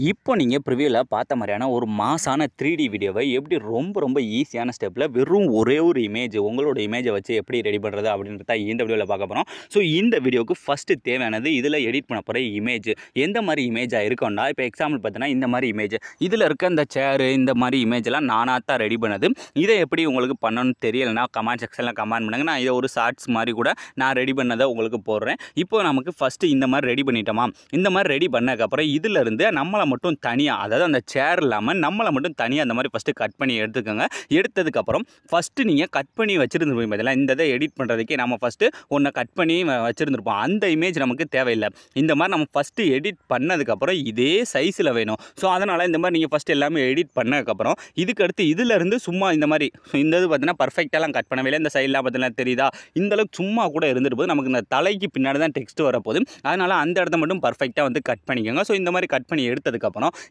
இப்போ நீங்க ப்ரிவியூல பார்த்த மாரியான ஒரு மாஸான 3D வீடியோவை எப்படி ரொம்ப ஈஸியான ஸ்டெப்ல வெறும் ஒரே ஒரு இமேஜ் உங்களோட இமேஜ வச்சு எப்படி ரெடி பண்றது அப்படின்றத இந்த வீடியோல பார்க்க போறோம். ஸோ இந்த வீடியோக்கு ஃபர்ஸ்ட் தேவையானது இதுல எடிட் பண்ண போற இமேஜ். எந்த மாதிரி இமேஜா இருக்கும்னா இப்போ எக்ஸாம்பிள் பார்த்தீங்கன்னா இந்த மாதிரி இமேஜ். இதுல இருக்க இந்த சேர் இந்த மாதிரி இமேஜ் எல்லாம் நானா தான் ரெடி பண்ணது. இதை எப்படி உங்களுக்கு பண்ணணும்னு தெரியலனா கமெண்ட் செக்ஷன்ல கமெண்ட் பண்ணுங்க. நான் இதை ஒரு ஷார்ட்ஸ் மாதிரி கூட நான் ரெடி பண்ணதை உங்களுக்கு போடுறேன். இப்போ நமக்கு ஃபர்ஸ்ட் இந்த மாதிரி ரெடி பண்ணிட்டோமா? இந்த மாதிரி ரெடி பண்ணதுக்கு அப்புறம் இதுல இருந்து நம்மள மட்டும் தனியா, அதாவது அந்த சேர் இல்லாம நம்மள மட்டும் தனியா அந்த மாதிரி ஃபர்ஸ்ட் கட் பண்ணி எடுத்துக்கோங்க. எடுத்ததுக்கு அப்புறம் ஃபர்ஸ்ட் நீங்க கட் பண்ணி வச்சிருந்திருப்பீங்க பார்த்தீங்களா, இந்த இதை எடிட் பண்றதுக்கே நம்ம ஃபர்ஸ்ட் ஒன்றை கட் பண்ணி வச்சிருந்திருப்போம். அந்த இமேஜ் நமக்கு தேவையில்லை. இந்த மாதிரி நம்ம ஃபர்ஸ்ட் எடிட் பண்ணதுக்கு அப்புறம் இதே சைஸ்ல வேணும். ஸோ அதனால இந்த மாதிரி நீங்க ஃபர்ஸ்ட் எல்லாமே எடிட் பண்ணதுக்கு அப்புறம் இதுக்கு அடுத்து இதுல இருந்து சும்மா இந்த மாதிரி இந்த இது பார்த்தீங்கன்னா பர்ஃபெக்டாலாம் கட் பண்ணவே இல்லை. இந்த சைட்லாம் பார்த்தீங்கன்னா தெரியுதா, இந்த அளவுக்கு சும்மா கூட இருந்துட்டு போது நமக்கு இந்த தலைக்கு பின்னாடி தான் டெக்ஸ்ட் வரப்போகுது. அதனால அந்த இடத்த மட்டும் பர்ஃபெக்டாக வந்து கட் பண்ணிக்கோங்க. ஸோ இந்த மாதிரி கட் பண்ணி எடுத்ததுக்கப்புறம்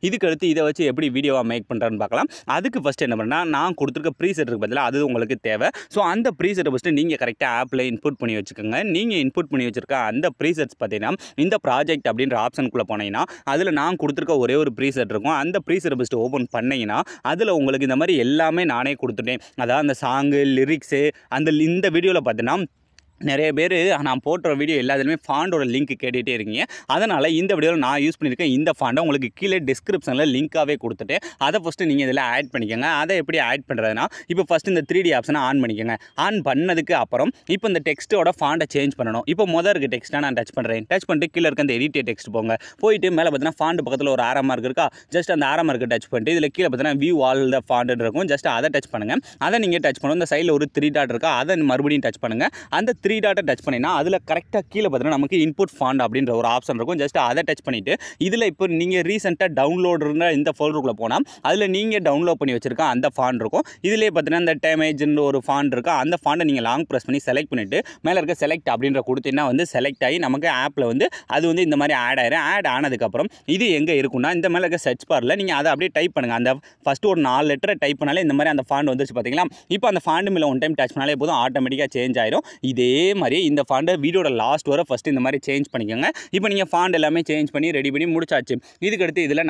இதுக்கு அடுத்து இதை வச்சு எப்படி வீடியோவாக மேக் பண்ணுறேன்னு பார்க்கலாம். அதுக்கு ஃபஸ்ட்டு என்ன பண்ணால் நான் கொடுத்துருக்க ப்ரீசெட் இருக்குது பதிலாக அது உங்களுக்கு தேவை. ஸோ அந்த ப்ரீசெட்டை ஃபஸ்ட்டு நீங்கள் கரெக்டாக ஆப்பில் இன்புட் பண்ணி வச்சுக்கோங்க. நீங்கள் இன்புட் பண்ணி வச்சுருக்க அந்த ப்ரீசெட்ஸ் பார்த்தீங்கன்னா இந்த ப்ராஜெக்ட் அப்படின்ற ஆப்ஷனுக்குள்ளே போனீங்கன்னா அதில் நான் கொடுத்துருக்க ஒரே ஒரு ப்ரீசெட் இருக்கும். அந்த ப்ரீசெட்டை ஃபஸ்ட்டு ஓப்பன் பண்ணிங்கன்னா அதில் உங்களுக்கு இந்த மாதிரி எல்லாமே நானே கொடுத்துட்டேன். அதாவது அந்த சாங்கு, லிரிக்ஸு, இந்த வீடியோவில் பார்த்தீங்கன்னா நிறைய பேர் நான் போட்டுற வீடியோ எல்லாத்துலேயுமே ஃபாண்டோட லிங்க் கேட்டுகிட்டே இருக்கீங்க. அதனால் இந்த வீடியோவில் நான் யூஸ் பண்ணியிருக்கேன் இந்த ஃபாண்டை உங்களுக்கு கீழே டிஸ்கிரிப்ஷனில் லிங்காகவே கொடுத்துட்டு அதை ஃபஸ்ட்டு நீங்கள் இதில் ஆட் பண்ணிக்கோங்க. அதை எப்படி ஆட் பண்ணுறதுனா இப்போ ஃபஸ்ட்டு இந்த 3D ஆப்ஷனை ஆன் பண்ணிக்கோங்க. ஆன் பண்ணதுக்கு அப்புறம் இப்போ இந்த டெக்ஸ்ட்டோட ஃபாண்டை சேஞ்ச் பண்ணணும். இப்போ இருக்க டெக்ஸ்ட்டாக நான் டச் பண்ணுறேன். டச் பண்ணிட்டு கீழே இருக்க அந்த எடிட் டெக்ஸ்ட் போங்க. போயிட்டு மேலே பார்த்தீங்கன்னா ஃபாண்ட் பக்கத்தில் ஒரு ஆரோ மார்க் இருக்கா, ஜஸ்ட் அந்த ஆரோ மார்க்கை டச் பண்ணிட்டு இதில் கீழே பார்த்தீங்கன்னா வியூ ஆல் த ஃபாண்ட் இருக்கும். ஜஸ்ட் அதை டச் பண்ணுங்கள். அதை நீங்கள் டச் பண்ணணும். இந்த சைடில் ஒரு 3 டாட் இருக்கா, அதை மறுபடியும் டச் பண்ணுங்கள். அந்த 3 டாட்டை டச் பண்ணினா அதில் கரெக்டாக கீழே பார்த்தீங்கன்னா நமக்கு இன்புட் ஃபாண்ட் அப்படின்ற ஒரு ஆப்ஷன் இருக்கும். ஜஸ்ட் அதை டச் பண்ணிவிட்டு இதில் இப்போ நீங்கள் ரீசெண்டாக டவுன்லோட் இருந்த இந்த ஃபோல்டருக்குள்ளே போனால் அதில் நீங்கள் டவுன்லோட் பண்ணி வச்சுருக்க அந்த ஃபாண்ட் இருக்கும். இதிலே பார்த்தீங்கன்னா இந்த டேமேஜ்னு ஒரு ஃபாண்ட் இருக்கா, அந்த ஃபாண்டை நீங்கள் லாங் ப்ரெஸ் பண்ணி செலக்ட் பண்ணிவிட்டு மேலே இருக்க செலக்ட் அப்படின்ற கொடுத்தீங்கன்னா வந்து செலக்ட் ஆகி நமக்கு ஆப்பில் வந்து அது வந்து இந்த மாதிரி ஆட் ஆயிரும். ஆட் ஆனதுக்கப்புறம் இது எங்கே இருக்குன்னா இந்த மேலே இருக்க சர்ச் பாரில் நீங்கள் அதை அப்படியே டைப் பண்ணுங்கள். அந்த ஃபஸ்ட்டு ஒரு 4 லெட்டரை டைப் பண்ணாலே இந்த மாதிரி அந்த ஃபாண்ட் வந்துருச்சு பார்த்தீங்களா. இப்போ அந்த ஃபாண்ட் மேலே ஒன் டைம் டச் பண்ணாலே போதும், ஆட்டோமேட்டிக்காக சேஞ்ச் ஆயிரும். இதே மாதிரி இந்த ஃபாண்டை வீடியோட லாஸ்ட் வர ஃபஸ்ட்டு இந்த மாதிரி சேஞ்ச் பண்ணிக்கோங்க. இப்போ நீங்கள் ஃபாண்ட் எல்லாமே சேஞ்ச் பண்ணி ரெடி பண்ணி முடிச்சாச்சு. இதுக்கடுத்து இதில்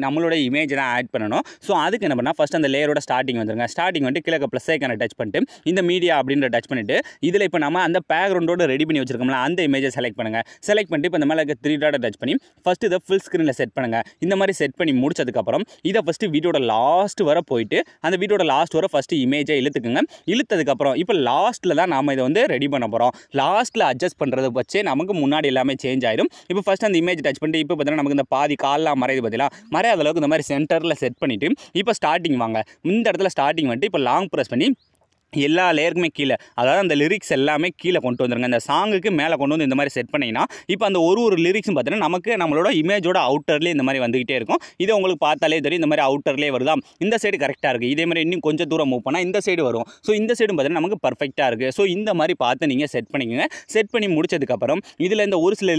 நம்மளோட இமேஜ் தான் ஆட் பண்ணணும். ஸோ அதுக்கு என்ன பண்ணால் ஃபஸ்ட் அந்த லேயரோட ஸ்டார்டிங் வந்துருங்க. ஸ்டார்டிங் வந்துட்டு கீழே ப்ளஸ் ஐக்கானை டச் பண்ணிட்டு இந்த மீடியா அப்படின்ற டச் பண்ணிவிட்டு இதில் இப்போ நம்ம அந்த பேக்ரவுண்டோட ரெடி பண்ணி வச்சிருக்கோம்ல அந்த இமேஜை செலக்ட் பண்ணுங்கள். செலக்ட் பண்ணிட்டு இப்போ இந்த மேலே 3 டாட்டை டச் பண்ணி ஃபஸ்ட்டு இதை ஃபுல் ஸ்க்ரீனில் செட் பண்ணுங்கள். இந்த மாதிரி செட் பண்ணி முடிச்சதுக்கப்புறம் இதை ஃபஸ்ட்டு வீடியோட லாஸ்ட் வர போயிட்டு அந்த வீடியோட லாஸ்ட் வர ஃபஸ்ட்டு இமேஜை இழுத்துக்குங்க. இழுத்ததுக்கப்புறம் இப்போ லாஸ்ட்டில் தான் நாம் இதை வந்து ரெடி பண்ண போகிறோம். லாஸ்ட்டில் அட்ஜஸ்ட் பண்ணுறத வச்சே நமக்கு முன்னாடி எல்லாமே சேஞ்ச் ஆயிடும். இப்போ ஃபஸ்ட் அந்த இமேஜ் டச் பண்ணிட்டு இப்போ பார்த்தீங்கன்னா நமக்கு இந்த பாதி கால்லாம் மறையுது பார்த்தீங்களா, மறையாத அளவுக்கு இந்த மாதிரி சென்டரில் செட் பண்ணிவிட்டு இப்போ ஸ்டார்டிங் வாங்க. இந்த இடத்துல ஸ்டார்டிங் வந்துட்டு இப்போ லாங் ப்ரெஸ் பண்ணி எல்லா லேயருக்குமே கீழே, அதாவது அந்த லிரிக்ஸ் எல்லாமே கீழே கொண்டு வந்துருங்க. இந்த சாங்குக்கு மேலே கொண்டு வந்து இந்த மாதிரி செட் பண்ணிங்கன்னா இப்போ அந்த ஒரு லிரிக்ஸும் பார்த்தீங்கன்னா நமக்கு நம்மளோட இமேஜோட அவுட்டர்லேயே இந்த மாதிரி வந்துகிட்டே இருக்கும். இதை உங்களுக்கு பார்த்தாலே தெரியும், இந்த மாதிரி அவுட்டர்லேயே வருதா. இந்த சைடு கரெக்டாக இருக்குது. இதே மாதிரி இன்னும் கொஞ்சம் தூரம் மூவ் பண்ணால் இந்த சைடு வரும். ஸோ இந்த சைடும் பார்த்தீங்கன்னா நமக்கு பர்ஃபெக்டாக இருக்குது. ஸோ இந்த மாதிரி பார்த்து நீங்கள் செட் பண்ணிக்கோங்க. செட் பண்ணி முடிச்சதுக்கப்புறம் இதில் இந்த ஒரு சில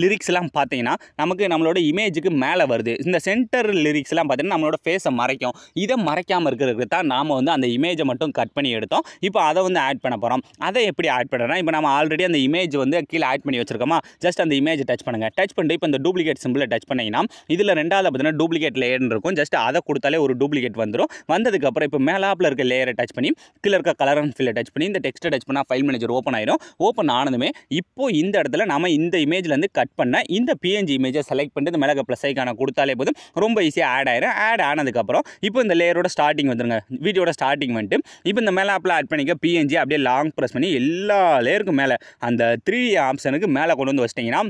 லிரிக்ஸ்லாம் பார்த்தீங்கன்னா நமக்கு நம்மளோட இமேஜுக்கு மேலே வருது. இந்த சென்டர் லிரிக்ஸ்லாம் பார்த்தீங்கன்னா நம்மளோட ஃபேஸை மறைக்கும். இதை மறைக்காமல் இருக்கிறதுக்கு தான் நாம் வந்து அந்த இமேஜை மட்டும் கட் பண்ணி எடுத்து இப்போ அதை வந்து ஆட் பண்ண போகிறோம். அதை எப்படி ஆட் பண்ணுறோம்னா இப்போ நம்ம ஆல்ரெடி அந்த இமேஜ் வந்து கீழே ஆட் பண்ணி வச்சிருக்கோமா, ஜஸ்ட் அந்த இமேஜ் டச் பண்ணுங்கள். டச் பண்ணிட்டு இப்போ இந்த டூப்ளிகேட் சிம்பிளை டச் பண்ணிங்கன்னா இதில் ரெண்டாவது பார்த்தீங்கன்னா டூப்ளிகேட் லேயர்னு இருக்கும். ஜஸ்ட் அதை கொடுத்தாலே ஒரு டூப்ளிகேட் வந்துடும். வந்ததுக்கப்புறம் இப்போ மேலாப்பில் இருக்க லேயரை டச் பண்ணி கீழே இருக்க கலர் அண்ட் ஃபில்லை டச் பண்ணி இந்த டெக்ஸ்ட்டை டச் பண்ணால் ஃபைல் மேனேஜர் ஓப்பன் ஆயிரும். ஓப்பன் ஆனதுமே இப்போ இந்த இடத்துல நம்ம இந்த இமேஜ்லேருந்து கட் பண்ண இந்த PNG இமேஜை செலக்ட் பண்ணிட்டு இந்த மேலே ப்ளஸ் ஐக்கான கொடுத்தாலே போதும், ரொம்ப ஈஸியாக ஆட் ஆயிரும். ஆட் ஆனதுக்கப்புறம் இப்போ இந்த லேயரோட ஸ்டார்டிங் வந்துருங்க. வீடியோட ஸ்டார்டிங் வந்துட்டு இப்போ இந்த மேலே ஆட் பண்ணிக்க PNG அப்படியே லாங் ப்ரெஸ் பண்ணி எல்லா லேயருக்கும் மேலே அந்த 3D ஆப்ஷனுக்கு மேலே கொண்டு வந்து வச்சிட்டிங்கன்னா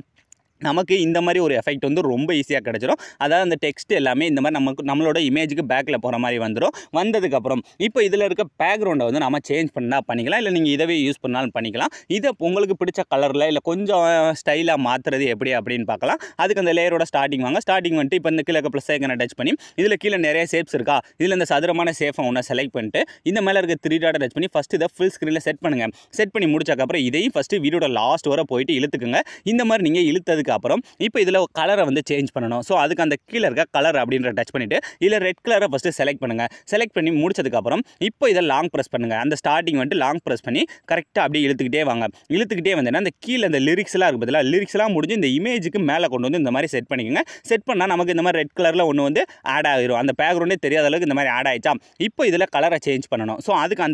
நமக்கு இந்த மாதிரி ஒரு எஃபெக்ட் வந்து ரொம்ப ஈஸியாக கிடச்சிரும். அதாவது அந்த டெக்ஸ்ட் எல்லாமே இந்த மாதிரி நம்மளோட இமேஜுக்கு பேக்கில் போகிற மாதிரி வந்துடும். வந்ததுக்கப்புறம் இப்போ இதில் இருக்க பேக்ரவுண்டை வந்து நம்ம சேஞ்ச் பண்ணால் பண்ணிக்கலாம், இல்லை நீங்கள் இதவே யூஸ் பண்ணாலும் பண்ணிக்கலாம். இதை உங்களுக்கு பிடிச்ச கலரில் இல்லை கொஞ்சம் ஸ்டைலாக மாற்றுறது எப்படி அப்படின்னு பார்க்கலாம். அதுக்கு அந்த லேயரோட ஸ்டார்டிங் வாங்க. ஸ்டார்டிங் வந்துட்டு இப்போ இந்த கீழே ப்ளஸ் ஐக்கனை டச் பண்ணி இதில் கீழே நிறைய ஷேப்ஸ் இருக்கா, இதில் இந்த சதுரமான ஷேப்பை ஒன்று செலக்ட் பண்ணிட்டு இந்த மேலே இருக்க 3 டாட்டை டச் பண்ணி ஃபஸ்ட்டு இதை ஃபுல் ஸ்க்ரீனில் செட் பண்ணுங்கள். செட் பண்ணி முடிச்சக்கப்புறம் இதையும் ஃபஸ்ட்டு வீடியோட லாஸ்ட் வர போயிட்டு இழுத்துக்குங்க. இந்த மாதிரி நீங்கள் இழுத்ததுக்கு அப்புறம் இப்போ இதில் கலரை வந்து சேஞ்ச் பண்ணணும். ஸோ அதுக்கு அந்த கீழே இருக்க கலர் அப்படின்ற டச் பண்ணிவிட்டு இதில் ரெட் கலரை ஃபஸ்ட்டு செலக்ட் பண்ணுங்கள். செலக்ட் பண்ணி முடிச்சதுக்கப்புறம் இப்போ இதை லாங் ப்ரெஸ் பண்ணுங்கள். அந்த ஸ்டார்டிங் வந்துட்டு லாங் ப்ரெஸ் பண்ணி கரெக்டாக அப்படியே இழுத்துக்கிட்டே வாங்க. இழுத்துக்கிட்டே வந்தேன்னா அந்த கீழே இந்த லிரிக்ஸ்லாம் இருக்குது பதிலாக லிரிக்ஸ்லாம் முடிஞ்சு இந்த இமேஜுக்கு மேலே கொண்டு வந்து இந்த மாதிரி செட் பண்ணிக்கோங்க. செட் பண்ணால் நமக்கு இந்த மாதிரி ரெட் கலரில் ஒன்று வந்து ஆட் ஆகிரும். அந்த பேக்ரவுண்டே தெரியாத அளவுக்கு இந்த மாதிரி ஆட் ஆகிடுச்சா. இப்போ இதில் கலரை சேஞ்ச் பண்ணணும். ஸோ அதுக்கு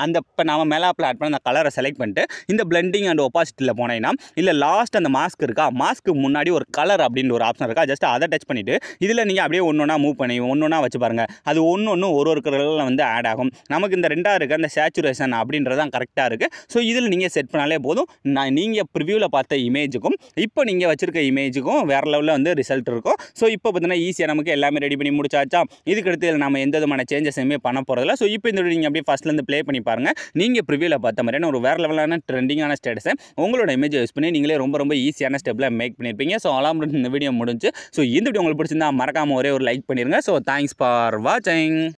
அந்த இப்போ நம்ம மேலாப்பில் ஆட் பண்ண அந்த கலரை செலக்ட் பண்ணிட்டு இந்த பிளெண்டிங் அண்ட் ஒப்பாசிட்டியில் போனீங்கன்னா இல்லை லாஸ்ட் அந்த மாஸ்க் இருக்கா, மாஸ்க்கு முன்னாடி ஒரு கலர் அப்படின்ற ஒரு ஆப்ஷன் இருக்கா, ஜஸ்ட் அதை டச் பண்ணிவிட்டு இதில் நீங்கள் அப்படியே ஒன்றா மூவ் பண்ணி ஒன்றா வச்சு பாருங்கள். அது ஒன்று ஒரு கலரில் வந்து ஆட் ஆகும். நமக்கு இந்த ரெண்டாக இருக்குது அந்த சேச்சுரேஷன் அப்படின்றது தான் கரெக்டாக இருக்குது. ஸோ இதில் நீங்கள் செட் பண்ணாலே போதும். நீங்கள் ப்ரிவியூவில் பார்த்த இமேஜுக்கும் இப்போ நீங்கள் வச்சுருக்க இமேஜுக்கும் வேறு லெவலில் வந்து ரிசல்ட் இருக்கும். ஸோ இப்போ பார்த்தீங்கன்னா ஈஸியாக நமக்கு எல்லாமே ரெடி பண்ணி முடிச்சாச்சா. இதுக்கடுத்து இதில் நம்ம எந்த விதமான சேஞ்சஸ் எதுவுமே பண்ண போகிறதில்ல. ஸோ இப்போ இந்த நீங்கள் அப்படியே ஃபஸ்ட்லேருந்து ப்ளே பண்ணி பாருங்கள். நீங்கள் ப்ரிவியூவில் பார்த்த மாதிரியான ஒரு வேறு லெவலான ட்ரெண்டிங்கான ஸ்டேட்டஸை உங்களோட இமேஜை யூஸ் பண்ணி நீங்களே ரொம்ப ஈஸியான ஸ்டெப்பில் மேக் பண்ணியிருப்பீங்க. ஸோ அலாம் இந்த வீடியோ முடிஞ்சு. ஸோ இந்த வீடியோ உங்களுக்கு பிடிச்சிருந்தா மறக்காமல் ஒரே ஒரு லைக் பண்ணிடுங்க. ஸோ தேங்க்ஸ் ஃபார் வாட்சிங்.